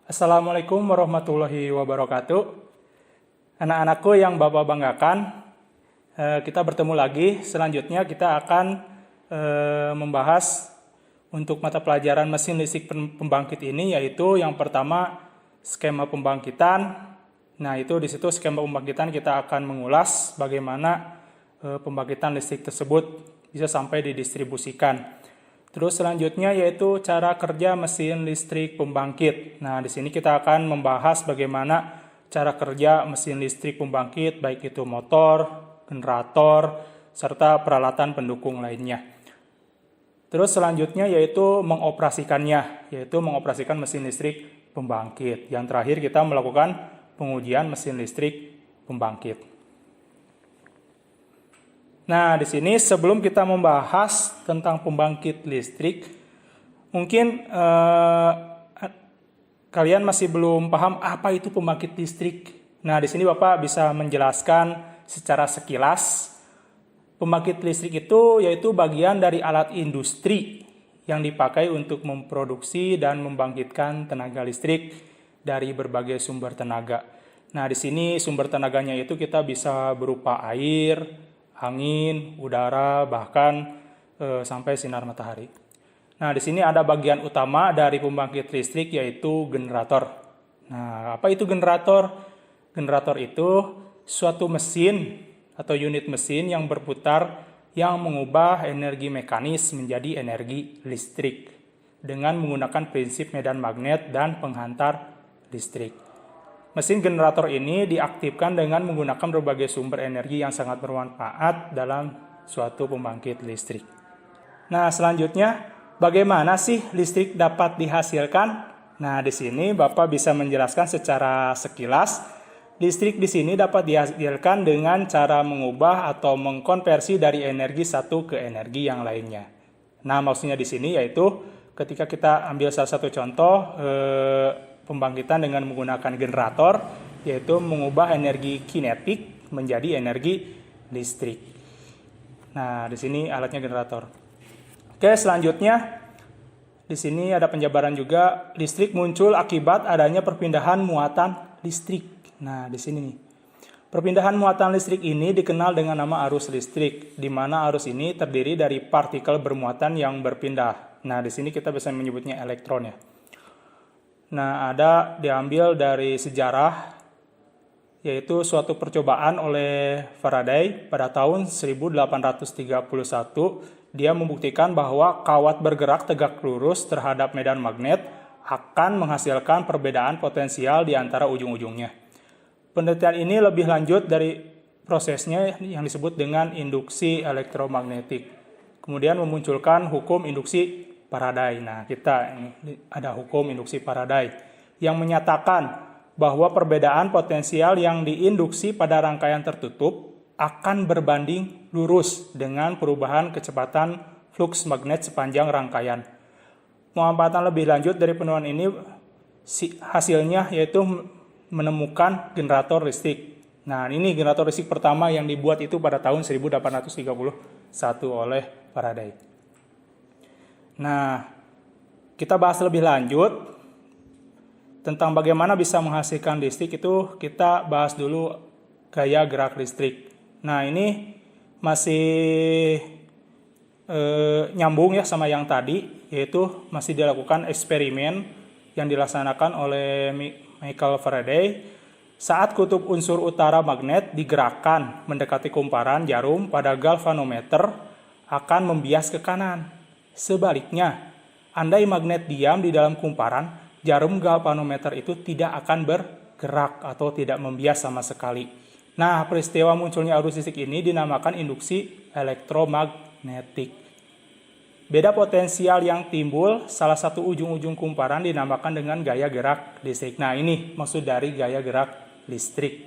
Assalamualaikum warahmatullahi wabarakatuh. Anak-anakku yang Bapak banggakan, kita bertemu lagi. Selanjutnya kita akan membahas untuk mata pelajaran mesin listrik pembangkit ini, yaitu yang pertama skema pembangkitan. Nah, itu di situ skema pembangkitan kita akan mengulas bagaimana pembangkitan listrik tersebut bisa sampai didistribusikan. Terus selanjutnya yaitu cara kerja mesin listrik pembangkit. Nah, di sini kita akan membahas bagaimana cara kerja mesin listrik pembangkit, baik itu motor, generator, serta peralatan pendukung lainnya. Terus selanjutnya yaitu mengoperasikannya, yaitu mengoperasikan mesin listrik pembangkit. Yang terakhir kita melakukan pengujian mesin listrik pembangkit. Nah, di sini sebelum kita membahas tentang pembangkit listrik, mungkin kalian masih belum paham apa itu pembangkit listrik. Nah, di sini Bapak bisa menjelaskan secara sekilas. Pembangkit listrik itu yaitu bagian dari alat industri yang dipakai untuk memproduksi dan membangkitkan tenaga listrik dari berbagai sumber tenaga. Nah, di sini sumber tenaganya itu kita bisa berupa air, angin, udara, bahkan sampai sinar matahari. Nah, di sini ada bagian utama dari pembangkit listrik yaitu generator. Nah, apa itu generator? Generator itu suatu mesin atau unit mesin yang berputar yang mengubah energi mekanis menjadi energi listrik dengan menggunakan prinsip medan magnet dan penghantar listrik. Mesin generator ini diaktifkan dengan menggunakan berbagai sumber energi yang sangat bermanfaat dalam suatu pembangkit listrik. Nah, selanjutnya, bagaimana sih listrik dapat dihasilkan? Nah, di sini Bapak bisa menjelaskan secara sekilas. Listrik di sini dapat dihasilkan dengan cara mengubah atau mengkonversi dari energi satu ke energi yang lainnya. Nah, maksudnya di sini yaitu ketika kita ambil salah satu contoh, pembangkitan dengan menggunakan generator, yaitu mengubah energi kinetik menjadi energi listrik. Nah, di sini alatnya generator. Oke, selanjutnya di sini ada penjabaran juga. Listrik muncul akibat adanya perpindahan muatan listrik. Nah, di sini nih. Perpindahan muatan listrik ini dikenal dengan nama arus listrik, di mana arus ini terdiri dari partikel bermuatan yang berpindah. Nah, di sini kita bisa menyebutnya elektron ya. Nah, ada diambil dari sejarah, yaitu suatu percobaan oleh Faraday pada tahun 1831. Dia membuktikan bahwa kawat bergerak tegak lurus terhadap medan magnet akan menghasilkan perbedaan potensial di antara ujung-ujungnya. Penelitian ini lebih lanjut dari prosesnya yang disebut dengan induksi elektromagnetik. Kemudian memunculkan hukum induksi Faraday. Nah, kita ini ada hukum induksi Faraday yang menyatakan bahwa perbedaan potensial yang diinduksi pada rangkaian tertutup akan berbanding lurus dengan perubahan kecepatan flux magnet sepanjang rangkaian. Pengamatan lebih lanjut dari penemuan ini hasilnya yaitu menemukan generator listrik. Nah, ini generator listrik pertama yang dibuat itu pada tahun 1831 oleh Faraday. Nah, kita bahas lebih lanjut tentang bagaimana bisa menghasilkan listrik itu, kita bahas dulu gaya gerak listrik. Nah, ini masih nyambung ya sama yang tadi, yaitu masih dilakukan eksperimen yang dilaksanakan oleh Michael Faraday saat kutub unsur utara magnet digerakkan mendekati kumparan jarum pada galvanometer akan membias ke kanan. Sebaliknya, andai magnet diam di dalam kumparan, jarum galvanometer itu tidak akan bergerak atau tidak membias sama sekali. Nah, peristiwa munculnya arus listrik ini dinamakan induksi elektromagnetik. Beda potensial yang timbul, salah satu ujung-ujung kumparan dinamakan dengan gaya gerak listrik. Nah, ini maksud dari gaya gerak listrik.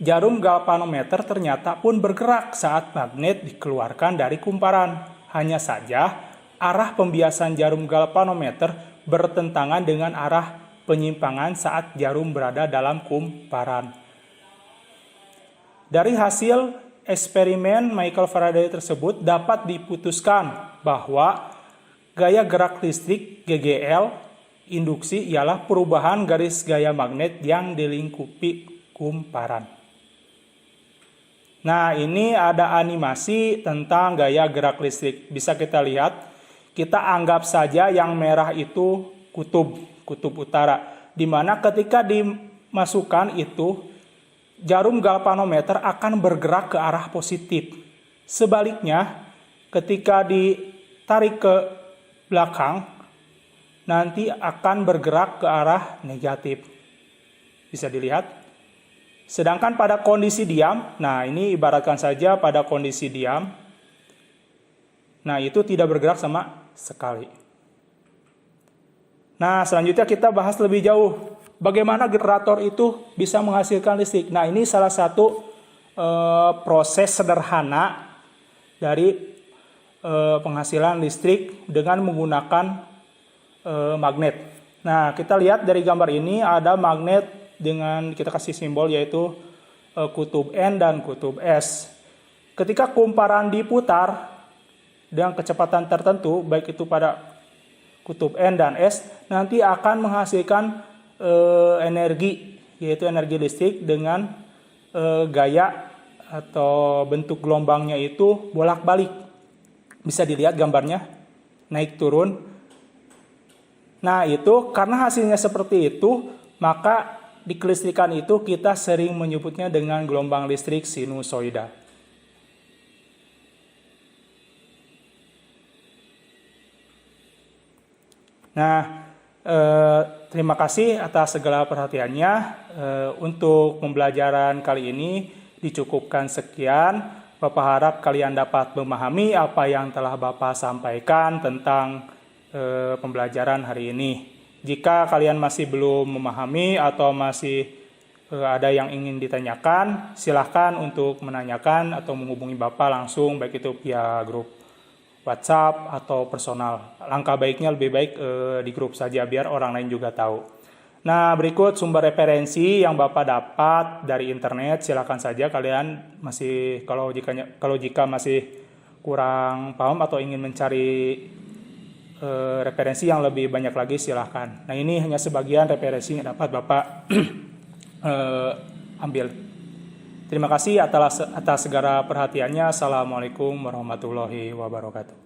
Jarum galvanometer ternyata pun bergerak saat magnet dikeluarkan dari kumparan. Hanya saja, arah pembiasan jarum galvanometer bertentangan dengan arah penyimpangan saat jarum berada dalam kumparan. Dari hasil eksperimen Michael Faraday tersebut dapat diputuskan bahwa gaya gerak listrik GGL Induksi ialah perubahan garis gaya magnet yang dilingkupi kumparan. Nah, ini ada animasi tentang gaya gerak listrik. Bisa kita lihat, kita anggap saja yang merah itu kutub utara. Di mana ketika dimasukkan itu, jarum galvanometer akan bergerak ke arah positif. Sebaliknya, ketika ditarik ke belakang, nanti akan bergerak ke arah negatif. Bisa dilihat. Sedangkan pada kondisi diam, nah ini ibaratkan saja pada kondisi diam, nah itu tidak bergerak sama sekali. Nah, selanjutnya kita bahas lebih jauh. Bagaimana generator itu bisa menghasilkan listrik. Nah, ini salah satu proses sederhana dari penghasilan listrik dengan menggunakan magnet. Nah, kita lihat dari gambar ini ada magnet dengan kita kasih simbol yaitu kutub N dan kutub S. Ketika kumparan diputar dengan kecepatan tertentu, baik itu pada kutub N dan S, nanti akan menghasilkan energi, yaitu energi listrik dengan gaya atau bentuk gelombangnya itu bolak-balik. Bisa dilihat gambarnya, naik turun. Nah, itu karena hasilnya seperti itu, maka di kelistrikan itu kita sering menyebutnya dengan gelombang listrik sinusoida. Nah, terima kasih atas segala perhatiannya. Untuk pembelajaran kali ini dicukupkan sekian. Bapak harap kalian dapat memahami apa yang telah Bapak sampaikan tentang pembelajaran hari ini. Jika kalian masih belum memahami atau masih ada yang ingin ditanyakan, silahkan untuk menanyakan atau menghubungi Bapak langsung, baik itu via grup WhatsApp atau personal. Langkah baiknya lebih baik di grup saja biar orang lain juga tahu. Nah, berikut sumber referensi yang Bapak dapat dari internet. Silahkan saja kalian masih kalau jika masih kurang paham atau ingin mencari referensi yang lebih banyak lagi, silahkan. Nah, ini hanya sebagian referensi yang dapat Bapak ambil. Terima kasih atas segala perhatiannya. Assalamualaikum warahmatullahi wabarakatuh.